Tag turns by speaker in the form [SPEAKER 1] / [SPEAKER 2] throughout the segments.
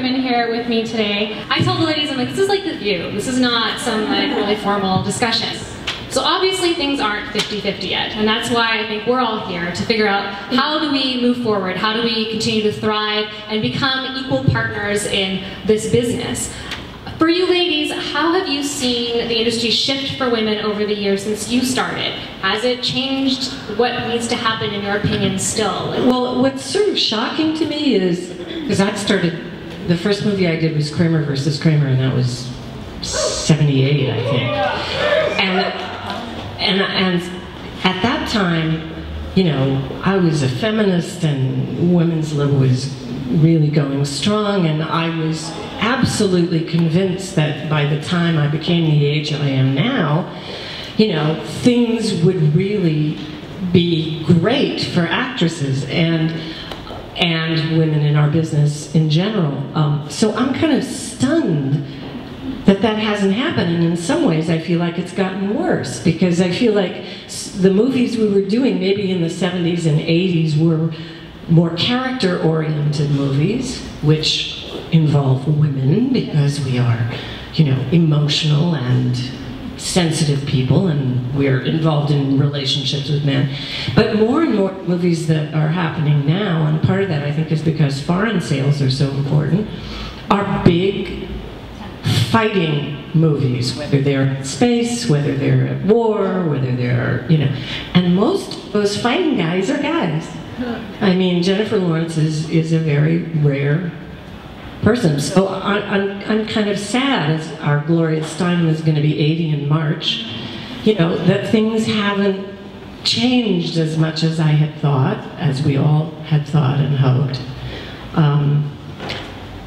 [SPEAKER 1] women here with me today. I told the ladies, I'm like, this is like The View. This is not some like really formal discussion. So obviously things aren't 50-50 yet, and that's why I think we're all here to figure out how do we move forward, how do we continue to thrive and become equal partners in this business. For you ladies, how have you seen the industry shift for women over the years since you started? Has it changed? What needs to happen in your opinion still?
[SPEAKER 2] Well, what's sort of shocking to me is, because I started, the first movie I did was Kramer versus Kramer, and that was 78, I think. And at that time, you know, I was a feminist and women's lib was really going strong, and I was absolutely convinced that by the time I became the age I am now, you know, things would really be great for actresses and women in our business in general. So I'm kind of stunned that that hasn't happened, and in some ways I feel like it's gotten worse, because I feel like the movies we were doing maybe in the 70s and 80s were more character-oriented movies, which involve women because we are, you know, emotional and sensitive people, and we're involved in relationships with men. But more and more movies that are happening now, and part of that I think is because foreign sales are so important, are big fighting movies, whether they're in space, whether they're at war, whether they're, you know, and most of those fighting guys are guys. I mean, Jennifer Lawrence is a very rare person. So I'm kind of sad, as our Gloria Steinem is going to be 80 in March, you know, that things haven't changed as much as I had thought, as we all had thought and hoped.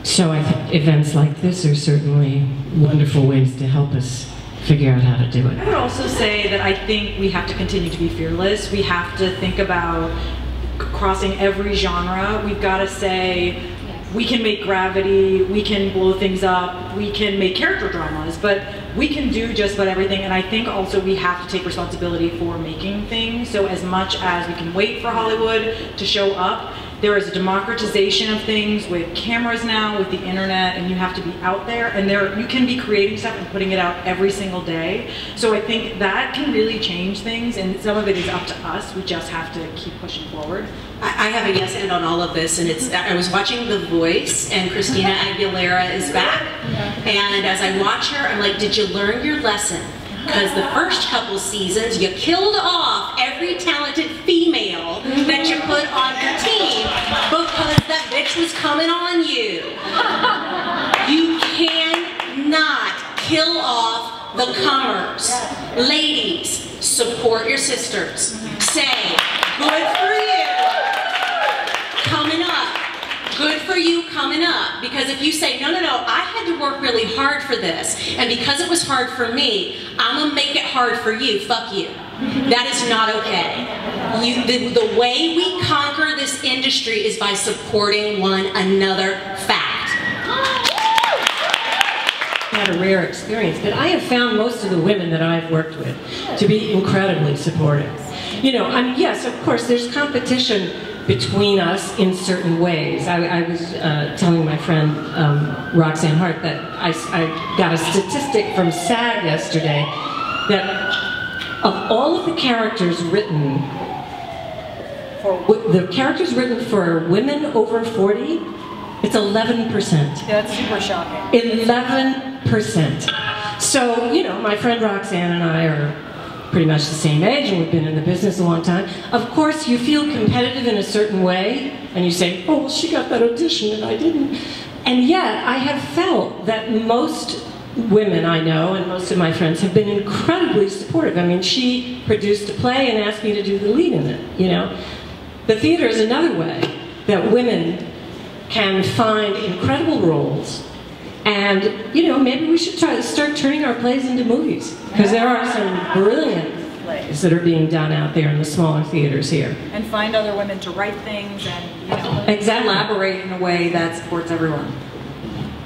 [SPEAKER 2] So I think events like this are certainly wonderful ways to help us figure out how to do it.
[SPEAKER 3] I would also say that I think we have to continue to be fearless. We have to think about crossing every genre. We've got to say, we can make Gravity, we can blow things up, we can make character dramas, but we can do just about everything. And I think also we have to take responsibility for making things. So as much as we can wait for Hollywood to show up, there is a democratization of things with cameras now, with the internet, and you have to be out there, and you can be creating stuff and putting it out every single day. So I think that can really change things, and some of it is up to us. We just have to keep pushing forward.
[SPEAKER 4] I have a yes and on all of this, and I was watching The Voice, and Christina Aguilera is back, and as I watch her, I'm like, did you learn your lesson? Because the first couple seasons, you killed off every talented female that you put on your team because that bitch was coming on you. You cannot kill off the comers. Ladies, support your sisters. Say, good for you, coming up. Good for you coming up. Because if you say, no, no, no, I had to work really hard for this, and because it was hard for me, I'm gonna make it hard for you, fuck you. That is not okay. The way we conquer this industry is by supporting one another. Fact.
[SPEAKER 2] I had a rare experience, but I have found most of the women that I've worked with to be incredibly supportive. You know, yes, of course, there's competition between us in certain ways. I was telling my friend Roxanne Hart that I got a statistic from SAG yesterday that of all of the characters written for women over 40, it's 11%.
[SPEAKER 3] Yeah, that's super shocking.
[SPEAKER 2] 11%. So, you know, my friend Roxanne and I are pretty much the same age, and we've been in the business a long time. Of course, you feel competitive in a certain way, and you say, oh, well, she got that audition and I didn't. And yet, I have felt that most women I know, and most of my friends, have been incredibly supportive. I mean, she produced a play and asked me to do the lead in it, you know. The theater is another way that women can find incredible roles. And, you know, maybe we should try to start turning our plays into movies, because there are some brilliant plays that are being done out there in the smaller theaters here.
[SPEAKER 3] And find other women to write things and, you know,
[SPEAKER 2] exactly.
[SPEAKER 3] Collaborate in a way that supports everyone.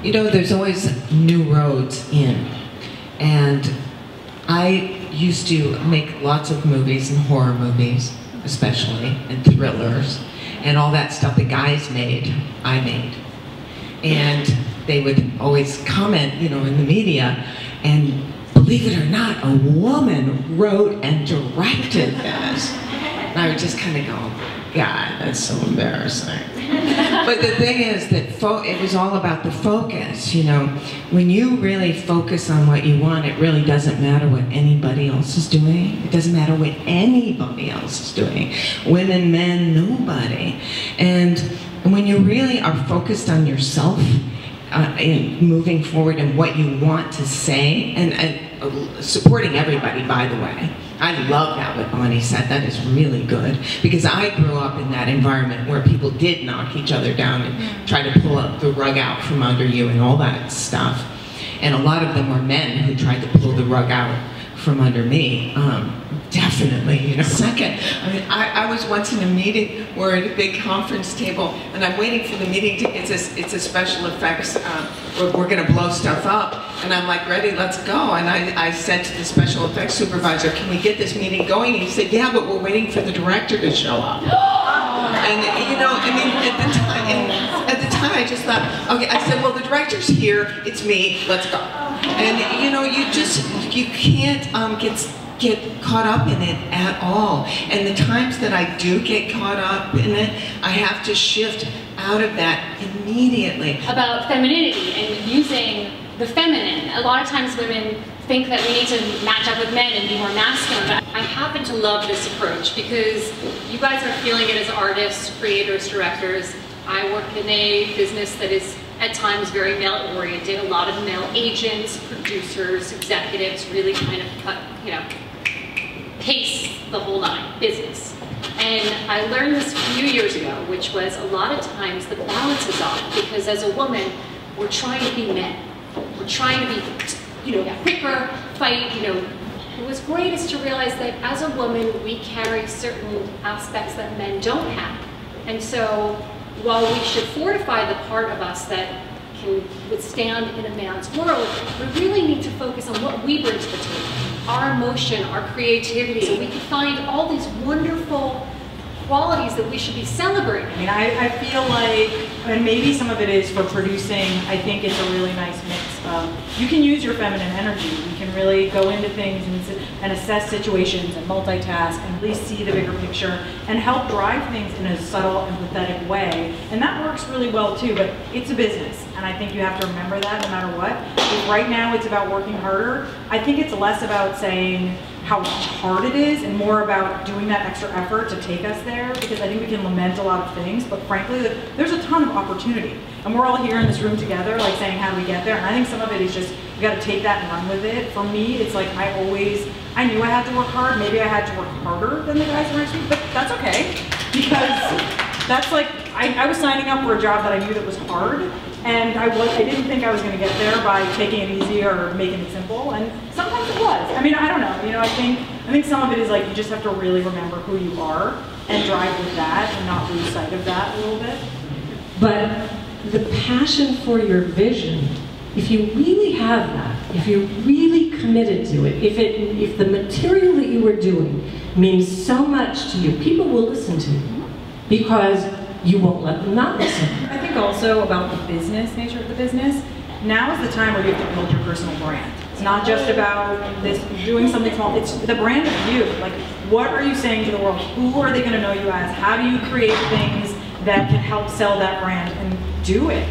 [SPEAKER 5] You know, there's always new roads in. And I used to make lots of movies, and horror movies especially, and thrillers, and all that stuff the guys made, I made. and they would always comment, you know, in the media, and believe it or not, a woman wrote and directed this. And I would just kind of go, God, that's so embarrassing. But the thing is that it was all about the focus, you know. When you really focus on what you want, it really doesn't matter what anybody else is doing. It doesn't matter what anybody else is doing. Women, men, nobody. And when you really are focused on yourself, in moving forward and what you want to say, and supporting everybody, by the way. I love that what Bonnie said. That is really good, because I grew up in that environment where people did knock each other down and try to pull up the rug out from under you and all that stuff. And a lot of them were men who tried to pull the rug out from under me. Definitely, you know. Second, I mean, I was once in a meeting, we're at a big conference table, and I'm waiting for the meeting to, it's a special effects, we're gonna blow stuff up, and I'm like, ready, let's go. And I said to the special effects supervisor, can we get this meeting going? And he said, yeah, but we're waiting for the director to show up. And you know, I mean, at the time I just thought, okay, I said, well, the director's here, it's me, let's go. And you know, you can't get caught up in it at all. And the times that I do get caught up in it, I have to shift out of that immediately.
[SPEAKER 1] About femininity and using the feminine. A lot of times women think that we need to match up with men and be more masculine, but I happen to love this approach because you guys are feeling it as artists, creators, directors. I work in a business that is at times very male-oriented. A lot of male agents, producers, executives really kind of pace the whole nine business. And I learned this a few years ago, which was a lot of times the balance is off because as a woman, we're trying to be men. We're trying to be, quicker, fight, What was great is to realize that as a woman, we carry certain aspects that men don't have. And so while we should fortify the part of us that can withstand in a man's world, we really need to focus on what we bring to the table. Our emotion, our creativity, so we can find all these wonderful qualities that we should be celebrating.
[SPEAKER 3] I mean, I feel like, and maybe some of it is for producing, I think it's a really nice mix of, you can use your feminine energy, you can really go into things and assess situations and multitask and at least see the bigger picture and help drive things in a subtle, empathetic way. And that works really well too, but it's a business. And I think you have to remember that no matter what. If right now it's about working harder, I think it's less about saying how hard it is and more about doing that extra effort to take us there, because I think we can lament a lot of things, but frankly, there's a ton of opportunity. And we're all here in this room together, like saying, how do we get there? And I think some of it is just, you gotta take that and run with it. For me, it's like I knew I had to work hard. Maybe I had to work harder than the guys next to me, but that's okay. Because that's like, I was signing up for a job that I knew that was hard, and I didn't think I was going to get there by taking it easy or making it simple, and sometimes it was. I mean, I don't know. I think some of it is like you just have to really remember who you are and drive with that and not lose sight of that a little bit.
[SPEAKER 2] But the passion for your vision, if you really have that, if you're really committed to it, if the material that you are doing means so much to you, people will listen to you because you won't let them not listen.
[SPEAKER 3] I think also about the business nature of the business, now is the time where you have to build your personal brand. It's not just about this doing something small, it's the brand of you. Like, what are you saying to the world? Who are they going to know you as? How do you create things that can help sell that brand and do it?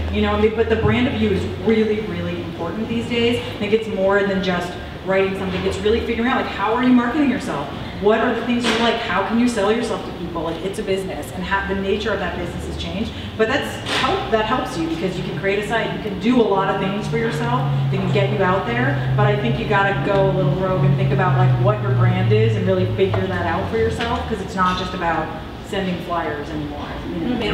[SPEAKER 3] But the brand of you is really, really important these days. I think it's more than just writing something. It's really figuring out, like, how are you marketing yourself? What are the things you like? How can you sell yourself to people? Like, it's a business, and the nature of that business has changed. But that helps you because you can create a site, you can do a lot of things for yourself that can get you out there. But I think you got to go a little rogue and think about like what your brand is and really figure that out for yourself, because it's not just about sending flyers anymore.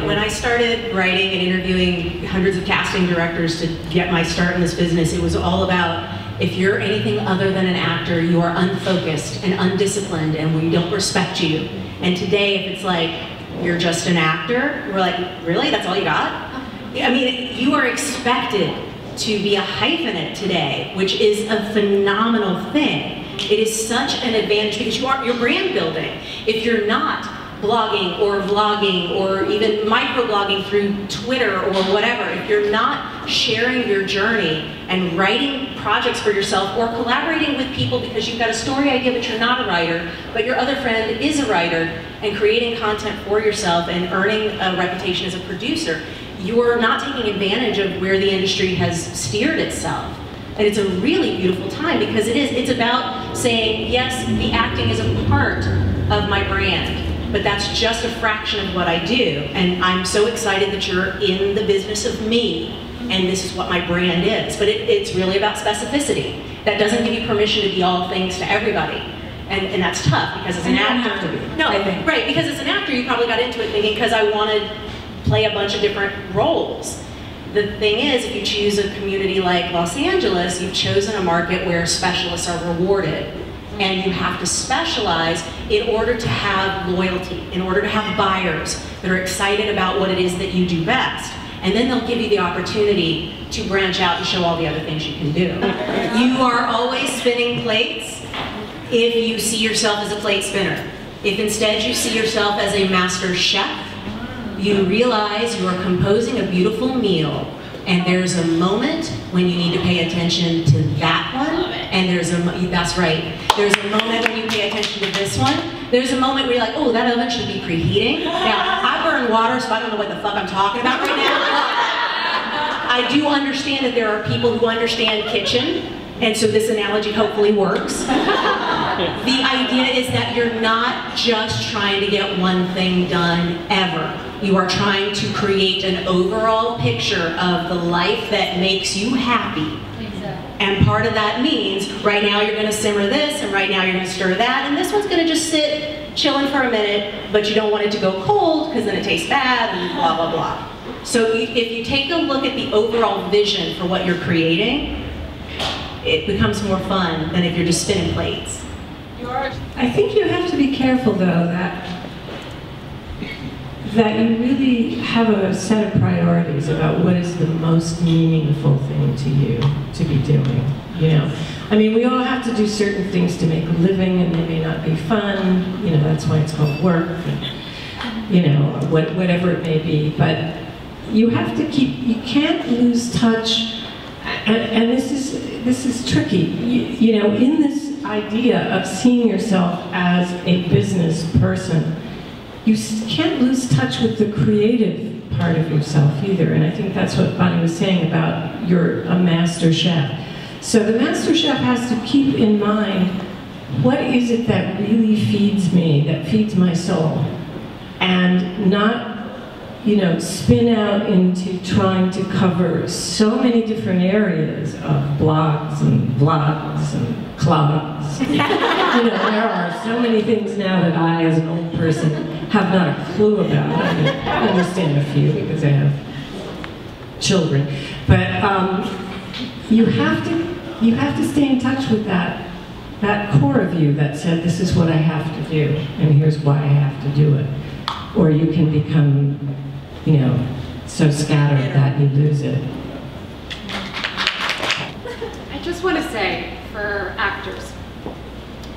[SPEAKER 4] When I started writing and interviewing hundreds of casting directors to get my start in this business, it was all about, if you're anything other than an actor, you are unfocused and undisciplined and we don't respect you. And today, if it's like, you're just an actor, we're like, really? That's all you got? I mean, you are expected to be a hyphenate today, which is a phenomenal thing. It is such an advantage because you're brand building. If you're not, blogging or vlogging or even microblogging through Twitter or whatever, if you're not sharing your journey and writing projects for yourself or collaborating with people because you've got a story idea but you're not a writer, but your other friend is a writer, and creating content for yourself and earning a reputation as a producer, you're not taking advantage of where the industry has steered itself. And it's a really beautiful time because it's about saying, yes, the acting is a part of my brand, but that's just a fraction of what I do. And I'm so excited that you're in the business of me, and this is what my brand is. But it's really about specificity. That doesn't give you permission to be all things to everybody. And that's tough because as an actor,
[SPEAKER 3] have to be,
[SPEAKER 4] no,
[SPEAKER 3] I think.
[SPEAKER 4] right, because as an actor you probably got into it thinking because I wanted to play a bunch of different roles. The thing is, if you choose a community like Los Angeles, you've chosen a market where specialists are rewarded. And you have to specialize in order to have loyalty, in order to have buyers that are excited about what it is that you do best. And then they'll give you the opportunity to branch out and show all the other things you can do. You are always spinning plates if you see yourself as a plate spinner. If instead you see yourself as a master chef, you realize you are composing a beautiful meal, and there's a moment when you need to pay attention to that one, and that's right, there's a moment when you pay attention to this one, there's a moment where you're like, oh, that oven should be preheating. Now, I burn water, so I don't know what the fuck I'm talking about right now. I do understand that there are people who understand kitchen, and so this analogy hopefully works. The idea is that you're not just trying to get one thing done ever. You are trying to create an overall picture of the life that makes you happy. And part of that means, right now you're going to simmer this, and right now you're going to stir that, and this one's going to just sit chilling for a minute, but you don't want it to go cold because then it tastes bad, and blah, blah, blah. So if you take a look at the overall vision for what you're creating, it becomes more fun than if you're just spinning plates.
[SPEAKER 2] I think you have to be careful, though, that you really have a set of priorities about what is the most meaningful thing to you to be doing. You know, I mean, we all have to do certain things to make a living, and they may not be fun. You know, that's why it's called work. And, you know, whatever it may be. But you have to keep. You can't lose touch. And this is tricky. You know, in this idea of seeing yourself as a business person, you can't lose touch with the creative part of yourself either. And I think that's what Bonnie was saying about you're a master chef. So the master chef has to keep in mind, what is it that really feeds me, that feeds my soul? And not, you know, spin out into trying to cover so many different areas of blogs and vlogs and clubs. You know, there are so many things now that I, as an old person, have not a clue about. I mean, I understand a few because I have children. But you have to stay in touch with that core of you that said, this is what I have to do, and here's why I have to do it. Or you can become, you know, so scattered that you lose it.
[SPEAKER 6] I just want to say, for actors,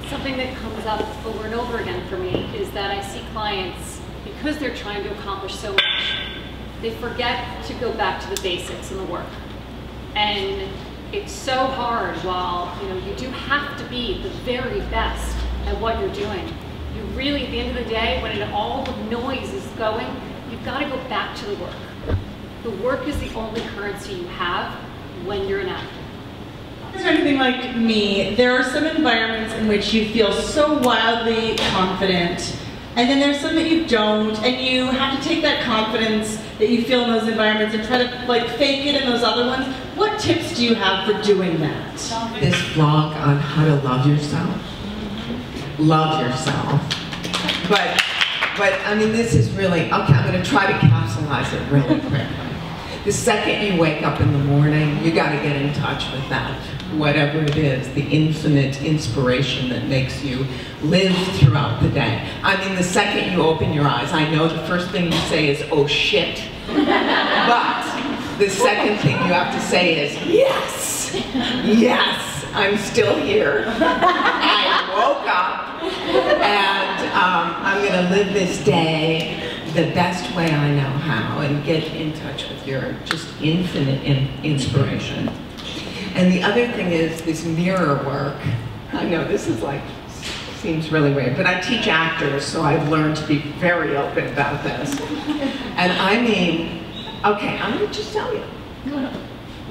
[SPEAKER 6] something that comes up over and over again for me is that I see clients, because they're trying to accomplish so much, they forget to go back to the basics and the work. And it's so hard. While, you know, you do have to be the very best at what you're doing, you really, at the end of the day, when all the noise is going, you've got to go back to the work. The work is the only currency you have when you're an actor.
[SPEAKER 7] If you're anything like me, there are some environments in which you feel so wildly confident, and then there's some that you don't, and you have to take that confidence that you feel in those environments and try to like fake it in those other ones. What tips do you have for doing that?
[SPEAKER 5] This vlog on how to love yourself. Love yourself. But I mean, this is really, okay, I'm going to try to capsulize it really quickly. The second you wake up in the morning, you got to get in touch with that, whatever it is, the infinite inspiration that makes you live throughout the day. I mean, the second you open your eyes, I know the first thing you say is, oh shit. But the second thing you have to say is, yes, yes, I'm still here. I woke up, and I'm going to live this day the best way I know how and get in touch with your just infinite inspiration. And the other thing is this mirror work. I know this is like, seems really weird, but I teach actors, so I've learned to be very open about this. And I mean, okay, I'm going to just tell you.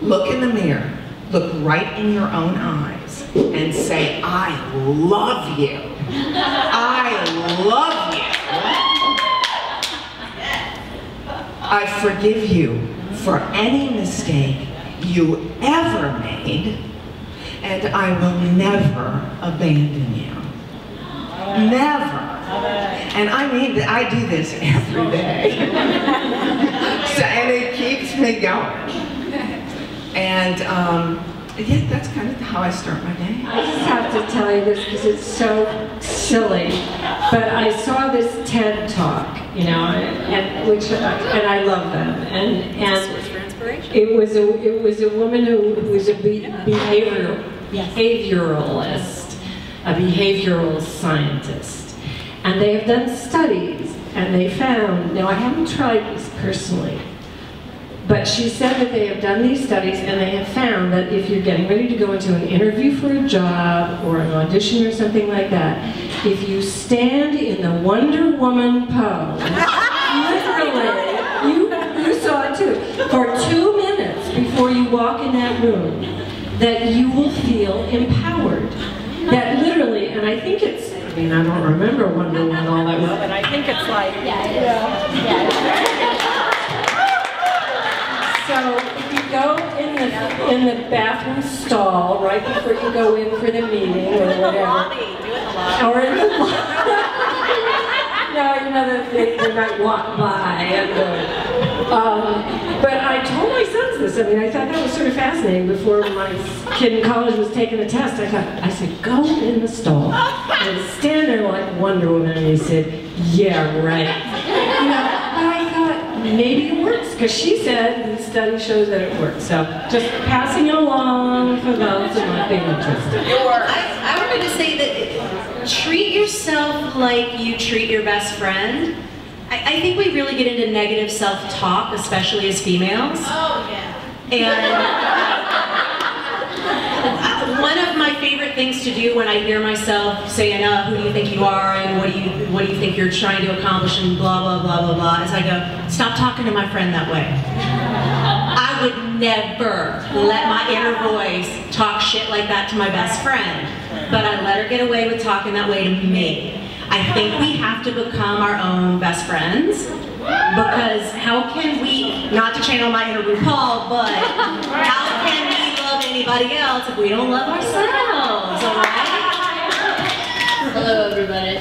[SPEAKER 5] Look in the mirror, look right in your own eyes, and say, I love you. I love you. I forgive you for any mistake you ever made, and I will never abandon you. Never. And I mean, I do this every day. So, and it keeps me going. And yeah, that's kind of how I start my day.
[SPEAKER 2] I just have to tell you this because it's so silly, but I saw this TED Talk, you know, and I love them, and it was a woman who was a behavioralist, a behavioral scientist, and they have done studies, and they found, now I haven't tried this personally, but she said that they have done these studies and they have found that if you're getting ready to go into an interview for a job or an audition or something like that, if you stand in the Wonder Woman pose, literally, you saw it too, for 2 minutes before you walk in that room, that you will feel empowered. That literally, and I think it's, I mean, I don't remember Wonder Woman all that well, but I think it's like, so if you go in the bathroom stall right before you go in for the meeting or whatever, or in the lobby, no, you know they might walk by and but I told my sons this. I mean, I thought that was sort of fascinating. Before my kid in college was taking a test, I said, go in the stall and stand there like Wonder Woman, and he said, yeah, right. You know, but I thought maybe it works because she said the study shows that it works. So just passing it along for those who might be interested.
[SPEAKER 4] I wanted to say that treat yourself like you treat your best friend. I think we really get into negative self-talk, especially as females. Oh, yeah. And one of my favorite things to do when I hear myself saying, who do you think you are, and what do you think you're trying to accomplish, and blah, blah, blah, blah, blah, is I go, stop talking to my friend that way. I would never let my inner voice talk shit like that to my best friend, but I let her get away with talking that way to me. I think we have to become our own best friends, because how can we, not to channel my inner RuPaul, but how can we love anybody else if we don't love ourselves, all right?
[SPEAKER 8] Hello, everybody.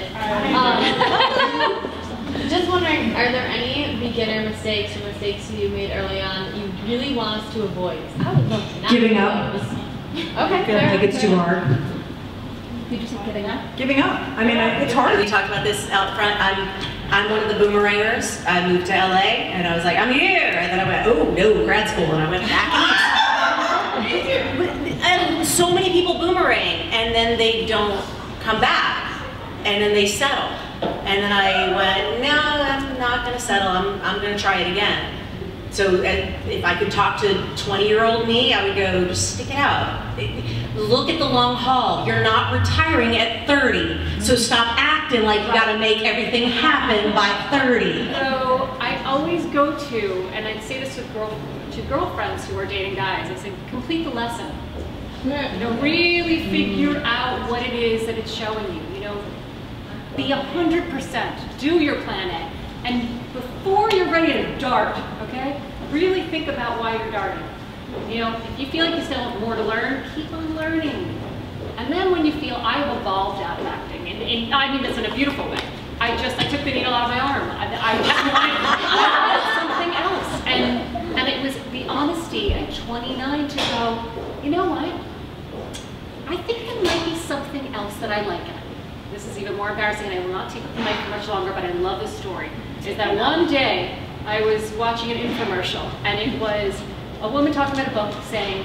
[SPEAKER 8] Just wondering, are there any beginner mistakes or mistakes you made early on you really want us to avoid? I would love to not.
[SPEAKER 3] Giving up.
[SPEAKER 8] Okay.
[SPEAKER 3] I feel like it's too hard.
[SPEAKER 8] You just said giving up?
[SPEAKER 3] Giving up. I mean, it's hard.
[SPEAKER 4] We talked about this out front. I'm one of the boomerangers. I moved to LA, and I was like, I'm here. And then I went, oh, no, grad school. And I went back east. And so many people boomerang, and then they don't come back. And then they settle. And then I went, no, I'm not going to settle. I'm going to try it again. So if I could talk to 20-year-old me, I would go, just stick it out. Look at the long haul. You're not retiring at 30, so stop acting like you gotta make everything happen by 30.
[SPEAKER 6] So I always go to, and I'd say this with girlfriends who are dating guys, I say, complete the lesson. You know, really figure out what it is that it's showing you. You know, be 100%, do your plan A. And before you're ready to dart, okay, really think about why you're darting. You know, if you feel like you still have more to learn, keep on learning. And then when you feel I've evolved out of acting, and I mean this in a beautiful way, I took the needle out of my arm. I just wanted something else. And it was the honesty at 29 to go, you know what? I think there might be something else that I like. This is even more embarrassing, and I will not take up the mic for much longer, but I love this story. Is that one day I was watching an infomercial, and it was a woman talking about a book saying,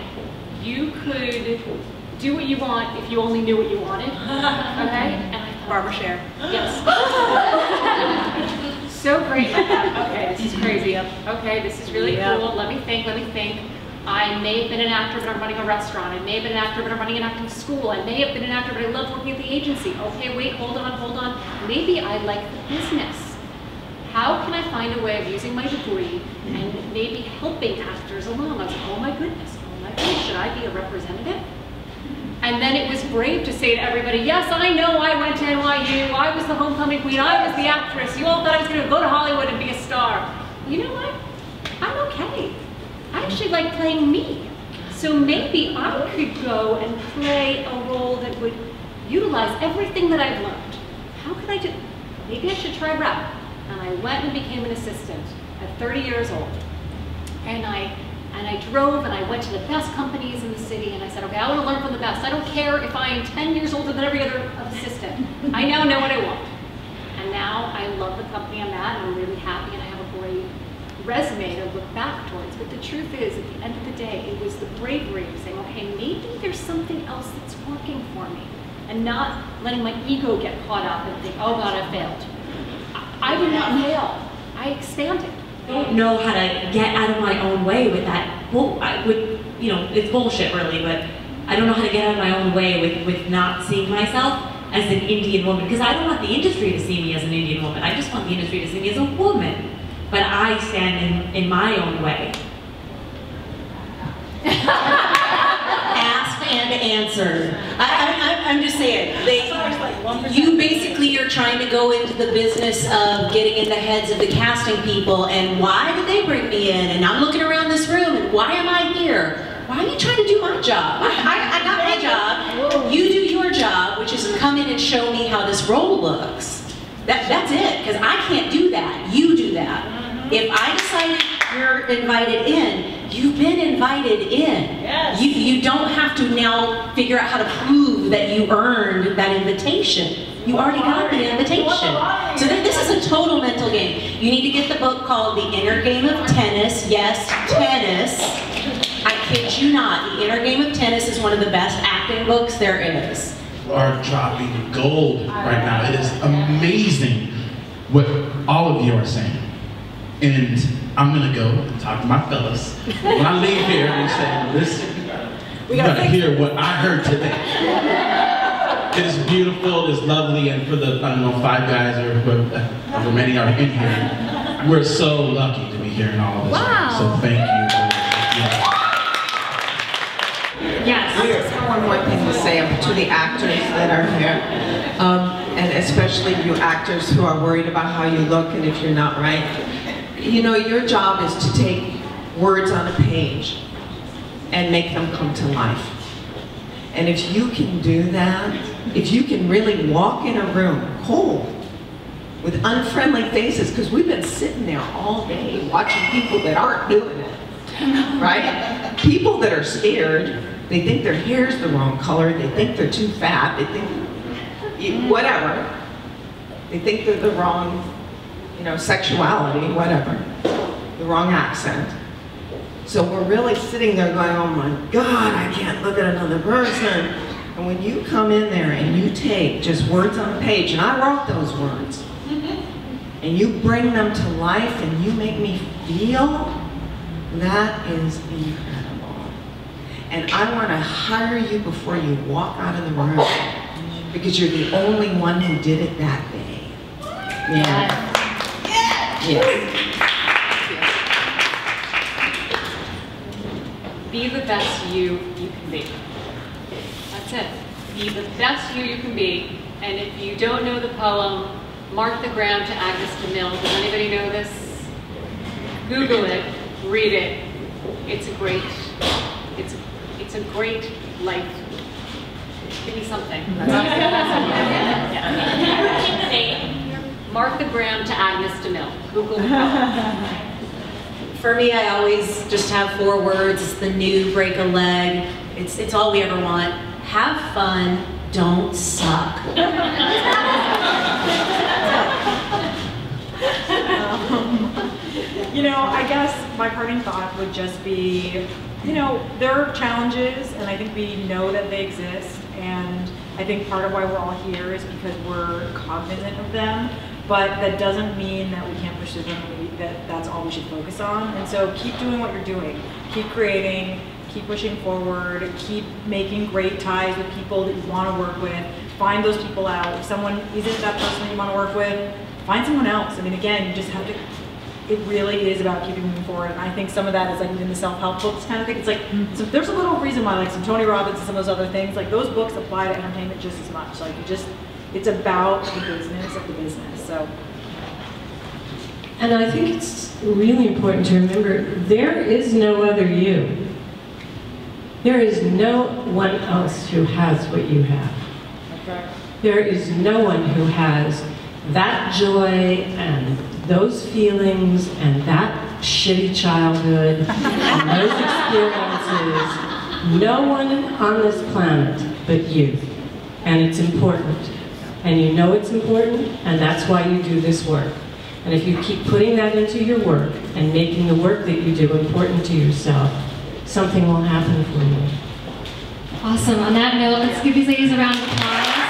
[SPEAKER 6] you could do what you want if you only knew what you wanted. Okay? And I thought,
[SPEAKER 3] Barbara Shea.
[SPEAKER 6] yes. So great like that. Okay, this is crazy. Okay, this is really cool. Let me think. I may have been an actor, but I'm running a restaurant. I may have been an actor, but I'm running an acting school. I may have been an actor, but I love working at the agency. Okay, wait, hold on. Maybe I like the business. How can I find a way of using my degree and maybe helping actors along? I was like, oh my goodness, should I be a representative? And then it was brave to say to everybody, yes, I know I went to NYU, I was the homecoming queen, I was the actress, you all thought I was going to go to Hollywood and be a star. You know what? I'm okay. I actually like playing me. So maybe I could go and play a role that would utilize everything that I've learned. How could I do? Maybe I should try rep. And I went and became an assistant at 30 years old. And I drove and I went to the best companies in the city and I said, okay, I want to learn from the best. I don't care if I am 10 years older than every other assistant. I now know what I want. And now I love the company I'm at and I'm really happy and I have a great resume to look back towards. But the truth is, at the end of the day, it was the bravery of saying, okay, maybe there's something else that's working for me. And not letting my ego get caught up and think, oh God, I failed. I did not fail. I expanded.
[SPEAKER 9] I don't know how to get out of my own way with that. Well, it's bullshit really, but I don't know how to get out of my own way with not seeing myself as an Indian woman, because I don't want the industry to see me as an Indian woman. I just want the industry to see me as a woman. But I stand in my own way.
[SPEAKER 4] Asked and answered. I'm just saying, you basically are trying to go into the business of getting in the heads of the casting people, and why did they bring me in? And I'm looking around this room, and why am I here? Why are you trying to do my job? I got my job. You do your job, which is to come in and show me how this role looks. That's it, because I can't do that. You do that. If I decided you're invited in, you've been invited in. Yes. You don't have to now figure out how to prove that you earned that invitation. You already got the invitation. So this is a total mental game. You need to get the book called The Inner Game of Tennis. Yes, tennis. I kid you not. The Inner Game of Tennis is one of the best acting books there is.
[SPEAKER 10] You are dropping gold right now. It is amazing what all of you are saying. And I'm gonna go and talk to my fellas. When I leave here, I'm gonna say, listen, you gotta hear what I heard today. It is beautiful, it is lovely, and for the, I don't know, 5 guys or however many are in here, we're so lucky to be hearing all of this.
[SPEAKER 8] Wow.
[SPEAKER 10] So thank you.
[SPEAKER 1] Yes.
[SPEAKER 5] I just have one more thing to say to the actors that are here, and especially you actors who are worried about how you look and if you're not right. You know, your job is to take words on a page and make them come to life. And if you can do that, if you can really walk in a room cold with unfriendly faces, because we've been sitting there all day watching people that aren't doing it, right? People that are scared, they think their hair's the wrong color, they think they're too fat, they think whatever. They think they're the wrong, sexuality, whatever, the wrong accent. So we're really sitting there going, oh my God, I can't look at another person. And when you come in there and you take just words on a page, and I wrote those words, and you bring them to life and you make me feel, that is incredible. And I want to hire you before you walk out of the room, because you're the only one who did it that day. Yeah. Yes.
[SPEAKER 6] Be the best you can be. That's it. Be the best you can be. And if you don't know the poem, Mark the Gram to Agnes DeMille, does anybody know this? Google it, read it. It's a great life. Give me something. Mark the Gram to Agnes DeMille. Google the poem.
[SPEAKER 4] For me, I always just have 4 words. It's the new break a leg. It's all we ever want. Have fun, don't suck.
[SPEAKER 3] I guess my parting thought would just be, you know, there are challenges, and I think we know that they exist, and I think part of why we're all here is because we're cognizant of them, but that doesn't mean that we can't pursue them, that that's all we should focus on. And so keep doing what you're doing. Keep creating, keep pushing forward, keep making great ties with people that you want to work with. Find those people out. If someone isn't that person that you want to work with, find someone else. I mean, again, you just have to, it really is about keeping moving forward. And I think some of that is like even the self-help books kind of thing. It's like, so there's a little reason why like some Tony Robbins and some of those other things, like those books apply to entertainment just as much. Like you just, it's about the business of the business, so.
[SPEAKER 2] And I think it's really important to remember, there is no other you. There is no one else who has what you have.
[SPEAKER 3] Okay.
[SPEAKER 2] There is no one who has that joy and those feelings and that shitty childhood and those experiences. No one on this planet but you. And it's important. And you know it's important, and that's why you do this work. And if you keep putting that into your work and making the work that you do important to yourself, something will happen for you.
[SPEAKER 1] Awesome. On that note, let's give these ladies a round of applause.